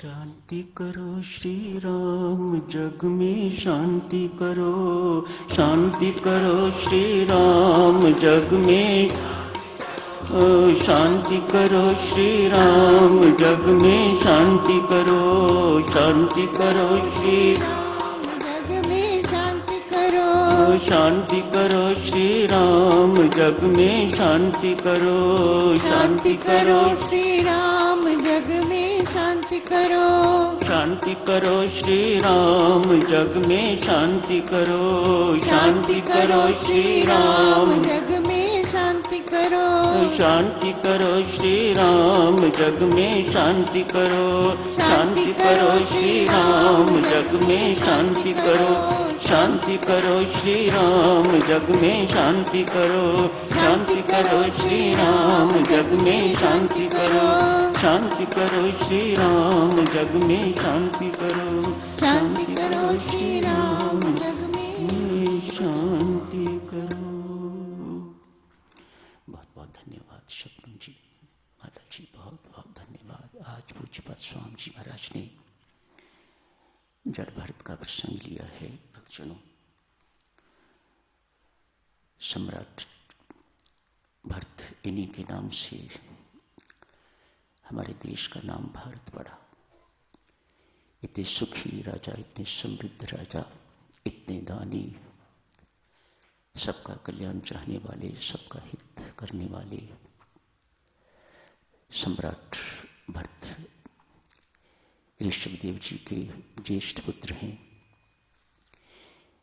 शांति करो श्री राम, जग में शांति करो। शांति करो श्री राम, जग में शांति करो श्री राम, जग में शांति करो। शांति करो श्री राम, जग में शांति करो। शांति करो श्री राम, जग में शांति करो। शांति करो श्री राम, जग में शांति करो। शांति करो श्री राम, जग में शांति करो। शांति करो श्री राम, जग में शांति करो। शांति करो श्री राम, जग में शांति करो। शांति करो श्री राम, जग में शांति करो। शांति करो श्री राम, जग में शांति करो। शांति करो श्री राम, जग में शांति करो। शांति करो श्री राम, जग में शांति करो। शांति करो श्री राम, जग में शांति करो। बहुत बहुत धन्यवाद शबनम जी, माता जी, बहुत बहुत धन्यवाद। आज पूज्यपाद स्वामी जी महाराज ने जड़ भरत का प्रसंग लिया है। भक्तजनों, सम्राट भरत, इन्हीं के नाम से हमारे देश का नाम भारत पड़ा। इतने सुखी राजा, इतने समृद्ध राजा, इतने दानी, सबका कल्याण चाहने वाले, सबका हित करने वाले सम्राट भरत ऋषभदेव जी के ज्येष्ठ पुत्र हैं।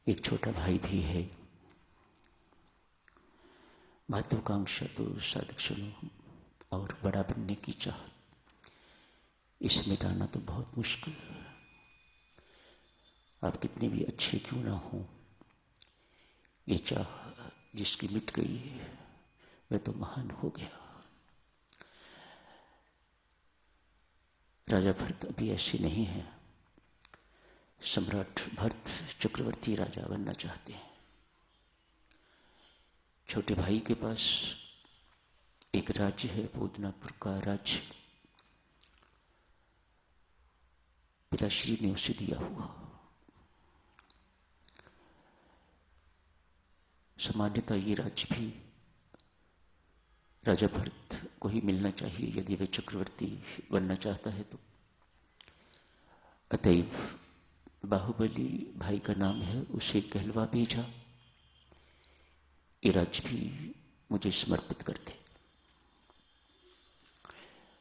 एक छोटा भाई भी है। महत्वाकांक्षा तो साधक और बड़ा बनने की चाह, इसे मिटाना तो बहुत मुश्किल। आप कितने भी अच्छे क्यों ना हो, ये चाह जिसकी मिट गई वह तो महान हो गया। राजा भरत अभी ऐसे नहीं है। सम्राट भरत चक्रवर्ती राजा बनना चाहते हैं। छोटे भाई के पास एक राज्य है, पूदनापुर का राज्य, पिताश्री ने उसे दिया हुआ। सामान्यतः ये राज्य भी राजा भरत को ही मिलना चाहिए यदि वे चक्रवर्ती बनना चाहता है तो। अतएव बाहुबली भाई का नाम है, उसे कहलवा भेजा, ये राज्य भी मुझे समर्पित कर दे।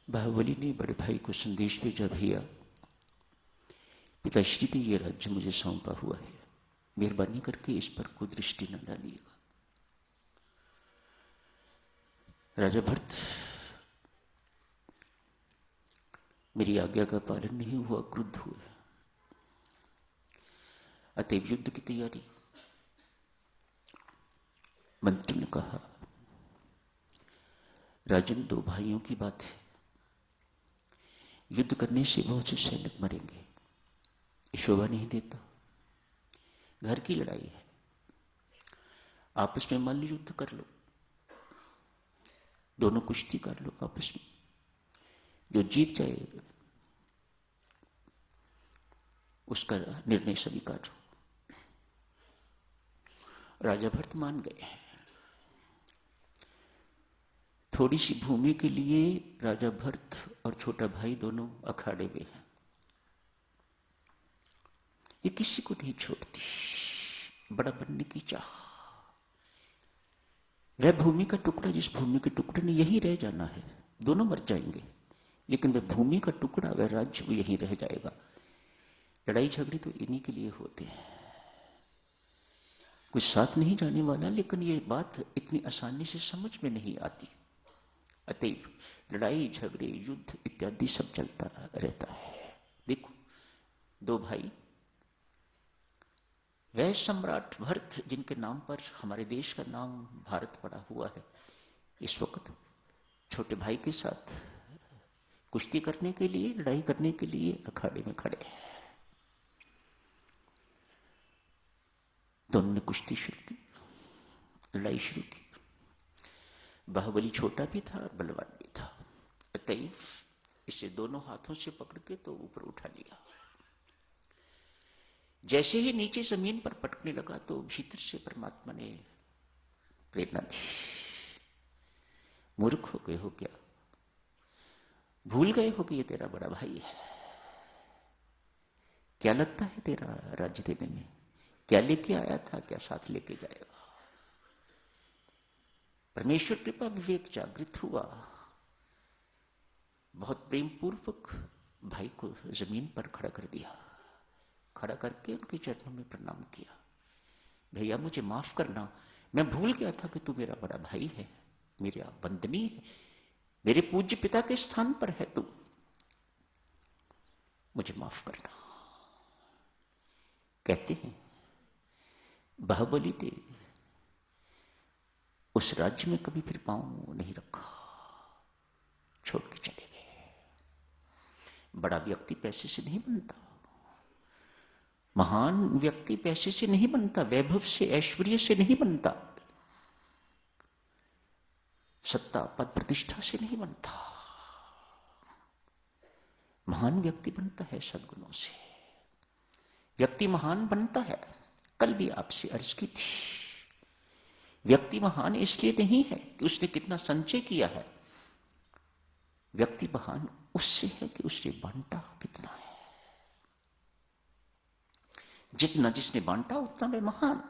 बाहुबली ने बड़े भाई को संदेश भेजा, भैया पिताश्री ने ये राज्य मुझे सौंपा हुआ है, मेहरबानी करके इस पर कोई दृष्टि न डालिएगा। राजा भरत, मेरी आज्ञा का पालन नहीं हुआ, क्रुद्ध हुए। अतएव युद्ध की तैयारी। मंत्री ने कहा, राजन, दो भाइयों की बात है, युद्ध करने से बहुत से सैनिक मरेंगे, ये शोभा नहीं देता। घर की लड़ाई है, आपस में मान लो युद्ध कर लो, दोनों कुश्ती कर लो आपस में, जो जीत जाए उसका निर्णय स्वीकारो। राजा भरत मान गए। थोड़ी सी भूमि के लिए राजा भरत और छोटा भाई दोनों अखाड़े में हैं। ये किसी को नहीं छोड़ती, बड़ा बनने की चाह। वह भूमि का टुकड़ा, जिस भूमि के टुकड़े ने यहीं रह जाना है, दोनों मर जाएंगे, लेकिन वह भूमि का टुकड़ा, वह राज्य, वो यहीं रह जाएगा। लड़ाई झगड़े तो इन्हीं के लिए होते हैं। कुछ साथ नहीं जाने वाला, लेकिन ये बात इतनी आसानी से समझ में नहीं आती। अतएव लड़ाई झगड़े युद्ध इत्यादि सब चलता रहता है। देखो, दो भाई, वह सम्राट भरत जिनके नाम पर हमारे देश का नाम भारत पड़ा हुआ है, इस वक्त छोटे भाई के साथ कुश्ती करने के लिए, लड़ाई करने के लिए अखाड़े में खड़े हैं। दोनों ने कुश्ती शुरू की, लड़ाई शुरू की। बाहुबली छोटा भी था, बलवान भी था। अतएव इसे दोनों हाथों से पकड़ के तो ऊपर उठा लिया। जैसे ही नीचे जमीन पर पटकने लगा तो भीतर से परमात्मा ने प्रेरणा दी, मूर्ख हो गए हो क्या, भूल गए हो कि ये तेरा बड़ा भाई है। क्या लगता है तेरा राज्य देने में, क्या लेके आया था, क्या साथ लेके जाएगा। परमेश्वर कृपा विवेक जागृत हुआ, बहुत प्रेम पूर्वक भाई को जमीन पर खड़ा कर दिया, खड़ा करके उनके चरणों में प्रणाम किया। भैया मुझे माफ करना, मैं भूल गया था कि तू मेरा बड़ा भाई है, मेरा वंदनीय है, मेरे पूज्य पिता के स्थान पर है तू, मुझे माफ करना। कहते हैं बाहुबली ने उस राज्य में कभी फिर पांव नहीं रखा, छोड़ के चले गए। बड़ा व्यक्ति पैसे से नहीं बनता, महान व्यक्ति पैसे से नहीं बनता, वैभव से ऐश्वर्य से नहीं बनता, सत्ता पद प्रतिष्ठा से नहीं बनता। महान व्यक्ति बनता है सद्गुणों से। व्यक्ति महान बनता है, कल भी आपसे अर्ज की थी, व्यक्ति महान इसलिए नहीं है कि उसने कितना संचय किया है, व्यक्ति महान उससे है कि उसने बांटा कितना है। जितना जिसने बांटा उतना वह महान।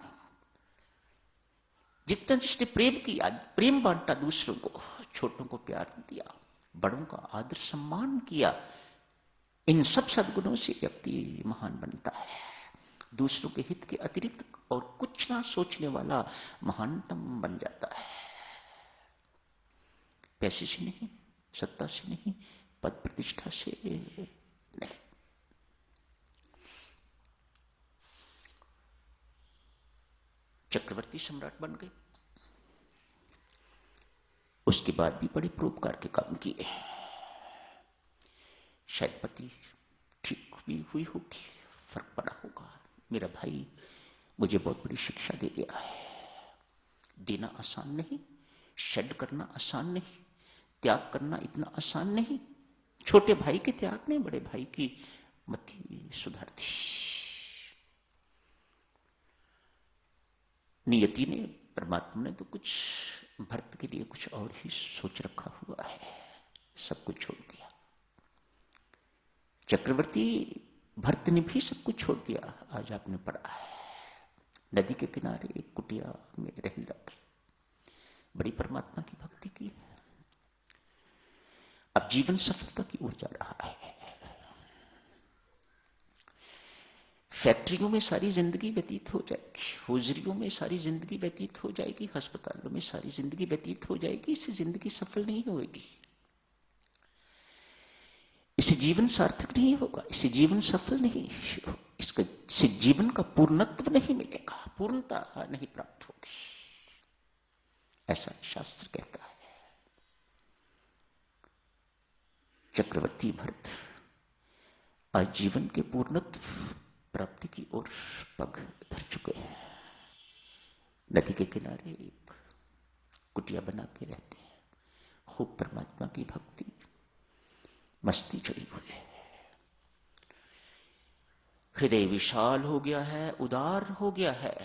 जितना जिसने प्रेम किया, प्रेम बांटा दूसरों को, छोटों को प्यार दिया, बड़ों का आदर सम्मान किया, इन सब सद्गुणों से व्यक्ति महान बनता है। दूसरों के हित के अतिरिक्त और कुछ ना सोचने वाला महानतम बन जाता है। पैसे से नहीं, सत्ता से नहीं, पद प्रतिष्ठा से नहीं। चक्रवर्ती सम्राट बन गए, उसके बाद भी बड़े परोपकार के काम किए। शायद पति ठीक भी हुई होगी, फर्क पड़ा होगा। मेरा भाई मुझे बहुत बड़ी शिक्षा दे गया है। देना आसान नहीं, शेड करना आसान नहीं, त्याग करना इतना आसान नहीं। छोटे भाई के त्याग ने बड़े भाई की मति सुधार दी। नियति ने, परमात्मा ने तो कुछ भरत के लिए कुछ और ही सोच रखा हुआ है, सब कुछ छोड़ दिया। चक्रवर्ती भरत ने भी सब कुछ छोड़ दिया। आज आपने पढ़ा है, नदी के किनारे एक कुटिया में रहने लगे, बड़ी परमात्मा की भक्ति की है। अब जीवन सफलता की ओर जा रहा है। फैक्ट्रियों में सारी जिंदगी व्यतीत हो जाएगी, होजरियों में सारी जिंदगी व्यतीत हो जाएगी, अस्पतालों में सारी जिंदगी व्यतीत हो जाएगी। इससे जिंदगी सफल नहीं होगी, इससे जीवन सार्थक नहीं होगा, इससे जीवन सफल नहीं, इससे जीवन का पूर्णत्व नहीं मिलेगा, पूर्णता नहीं प्राप्त होगी, ऐसा शास्त्र कहता है। चक्रवर्ती भरत आज जीवन के पूर्णत्व प्राप्ति की ओर पग धर चुके हैं। नदी के किनारे एक कुटिया बना के रहते हैं, खूब परमात्मा की भक्ति मस्ती चढ़ी हुई है। हृदय विशाल हो गया है, उदार हो गया है,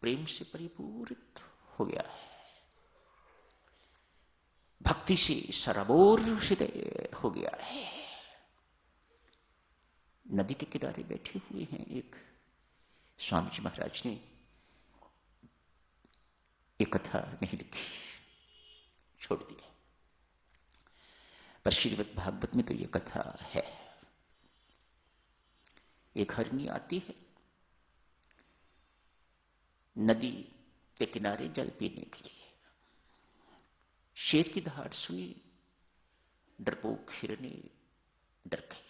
प्रेम से परिपूरित हो गया है, भक्ति से सराबोर हृदय हो गया है। नदी के किनारे बैठे हुए हैं। एक स्वामी जी महाराज ने एक कथा नहीं लिखी, छोड़ दी, पर श्रीमद् भागवत में तो ये कथा है। एक हरनी आती है नदी के किनारे जल पीने के लिए। शेर की दहाड़ सुनी, डरपोक हिरनी डर गई।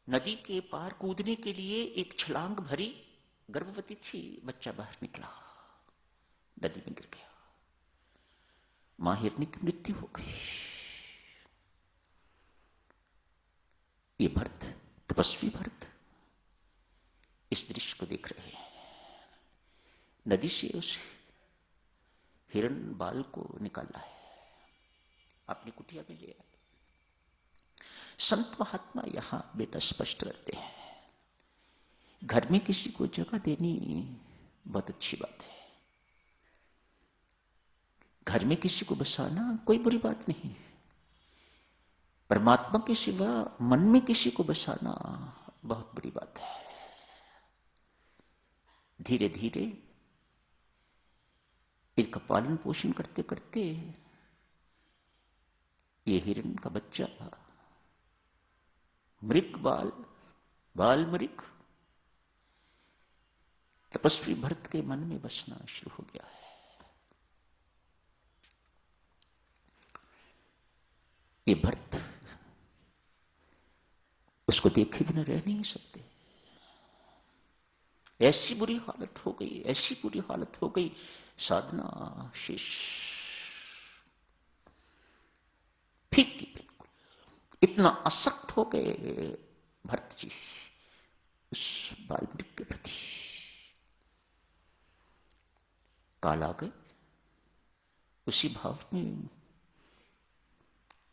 नदी के पार कूदने के लिए एक छलांग भरी, गर्भवती थी, बच्चा बाहर निकला, नदी में गिर गया, मां हिरनी की मृत्यु हो गई। ये भरत, तपस्वी भरत, इस दृश्य को देख रहे हैं। नदी से उस हिरण बाल को निकाला है, अपनी कुटिया में ले आए। संत महात्मा यहां बेटा स्पष्ट करते हैं, घर में किसी को जगह देनी बहुत अच्छी बात है। घर में किसी को बसाना कोई बुरी बात नहीं। परमात्मा के सिवा मन में किसी को बसाना बहुत बुरी बात है। धीरे धीरे इनका पालन पोषण करते करते ये हिरण का बच्चा मृग बाल मृग तपस्वी भरत के मन में बसना शुरू हो गया है। ये भरत उसको देखे बिना रह नहीं सकते। ऐसी बुरी हालत हो गई, ऐसी बुरी हालत हो गई, साधना शेष फीकी बिल्कुल। इतना आसक्त हो गए भरत जी उस बाल्मीकि के प्रति। काल आ गए, उसी भाव में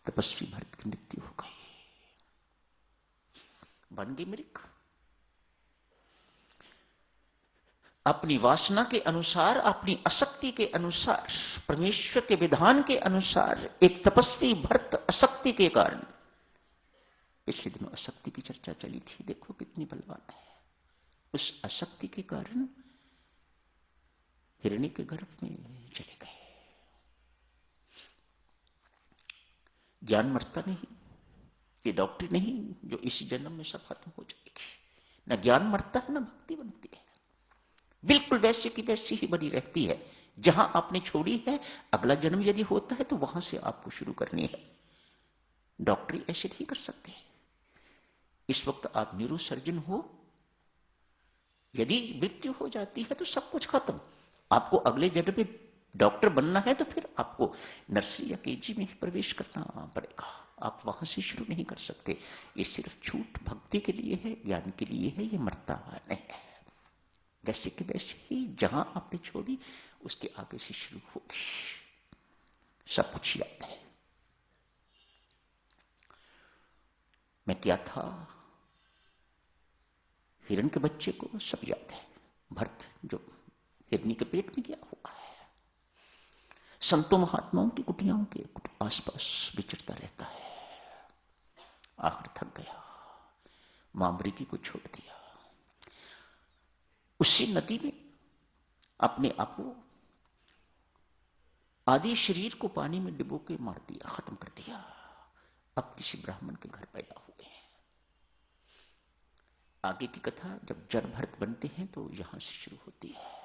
तपस्वी भरत की मृत्यु हो गई। बन गई मृग। अपनी वासना के अनुसार, अपनी आसक्ति के अनुसार, परमेश्वर के विधान के अनुसार एक तपस्वी भरत आसक्ति के कारण, पिछले दिनों आसक्ति की चर्चा चली थी, देखो कितनी बलवान है। उस आसक्ति के कारण हिरणी के गर्भ में चले गए। ज्ञान मरता नहीं, ये डॉक्टरी नहीं जो इसी जन्म में सब खत्म हो जाएगी। न ज्ञान मरता है, न भक्ति बनती है, बिल्कुल वैसे की वैसी ही बनी रहती है। जहां आपने छोड़ी है, अगला जन्म यदि होता है तो वहां से आपको शुरू करनी है। डॉक्टरी ऐसे नहीं कर सकते। इस वक्त आप न्यूरोसर्जन हो, यदि मृत्यु हो जाती है तो सब कुछ खत्म। आपको अगले जन्म में डॉक्टर बनना है तो फिर आपको नर्सरी या केजी में ही प्रवेश करना पड़ेगा। आप वहां से शुरू नहीं कर सकते। ये सिर्फ छूट भक्ति के लिए है, ज्ञान के लिए है, ये मरता नहीं है। वैसे कि वैसे ही जहां आपने छोड़ी उसके आगे से शुरू होगी। सब कुछ याद है। मैं क्या था, हिरण के बच्चे को सब याद है। भरत जो हिरनी के पेट में गया हुआ है, संतों महात्माओं की कुटियाओं के आसपास विचरता रहता है। आखिर थक गया, मां मृगी को छोड़ दिया। उसी नदी में अपने आप को, आदि शरीर को पानी में डुबो के मार दिया, खत्म कर दिया। अब किसी ब्राह्मण के घर पैदा हुए हैं। आगे की कथा जब जड़ भरत बनते हैं तो यहां से शुरू होती है।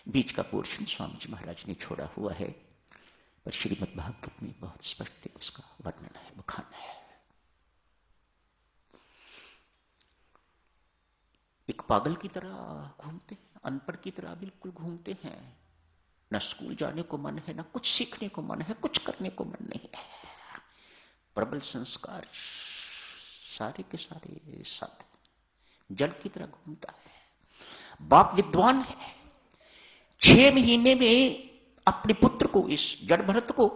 बीच का पोर्शन स्वामी जी महाराज ने छोड़ा हुआ है, पर श्रीमद् भागवत में बहुत स्पष्ट उसका वर्णन है, बखान है। एक पागल की तरह घूमते हैं, अनपढ़ की तरह बिल्कुल घूमते हैं। न स्कूल जाने को मन है, न कुछ सीखने को मन है, कुछ करने को मन नहीं है। प्रबल संस्कार सारे के सारे साथ, जड़ की तरह घूमता है। बाप विद्वान है, 6 महीने में अपने पुत्र को, इस जड़ भरत को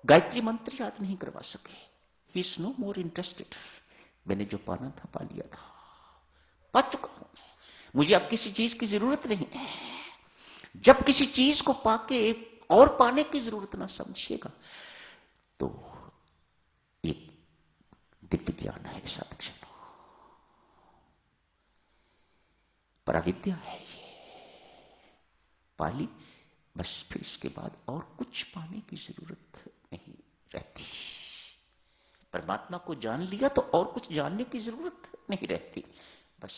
गायत्री मंत्र याद नहीं करवा सके। He is no more interested. मैंने जो पाना था पा लिया था, पा चुका हूं, मुझे अब किसी चीज की जरूरत नहीं है। जब किसी चीज को पाके और पाने की जरूरत ना समझिएगा तो ये दिव्य ज्ञान है, साधक जन, पराविद्या है। ये पाली बस, फिर इसके बाद और कुछ पाने की जरूरत नहीं रहती। परमात्मा को जान लिया तो और कुछ जानने की जरूरत नहीं रहती। बस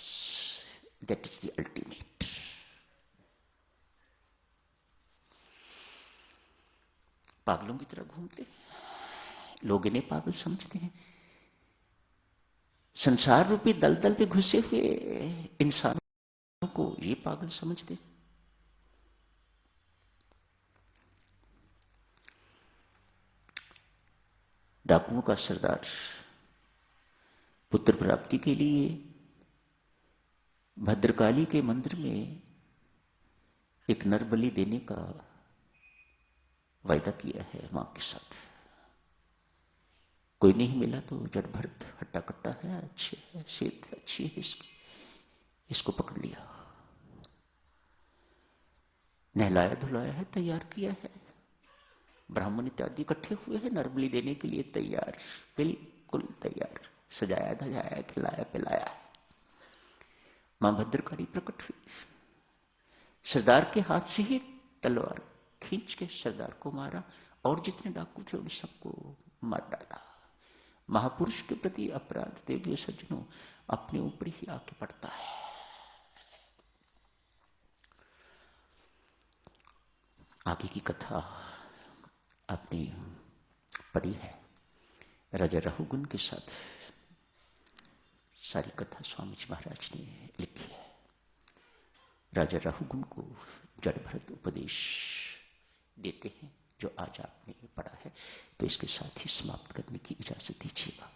दैट इज द अल्टीमेट। पागलों की तरह घूमते हैं, लोग इन्हें पागल समझते हैं। संसार रूपी दलदल पे घुसे हुए इंसानों को ये पागल समझते हैं। डाकुओं का सरदार पुत्र प्राप्ति के लिए भद्रकाली के मंदिर में एक नर बलि देने का वायदा किया है मां के साथ। कोई नहीं मिला तो जड़ भरत हट्टा कट्टा है, अच्छे है, सेहत अच्छी है इसकी, इसको पकड़ लिया, नहलाया धुलाया है, तैयार किया है, ब्राह्मण इत्यादि इकट्ठे हुए हैं नरबली देने के लिए तैयार, बिल्कुल तैयार, सजाया धजाया, खिलाया पिलाया। मां भद्रकाली प्रकट हुई, सरदार के हाथ से ही तलवार खींच के सरदार को मारा और जितने डाकू थे उन सबको मार डाला। महापुरुष के प्रति अपराध देवियों सज्जनों अपने ऊपर ही आके पड़ता है। आगे की कथा आपने पढ़ी है, राजा रहुगुण के साथ सारी कथा स्वामी जी महाराज ने लिखी है। राजा रहुगुण को जड़ भरत उपदेश देते हैं जो आज आपने पढ़ा है, तो इसके साथ ही समाप्त करने की इजाजत दीजिएगा।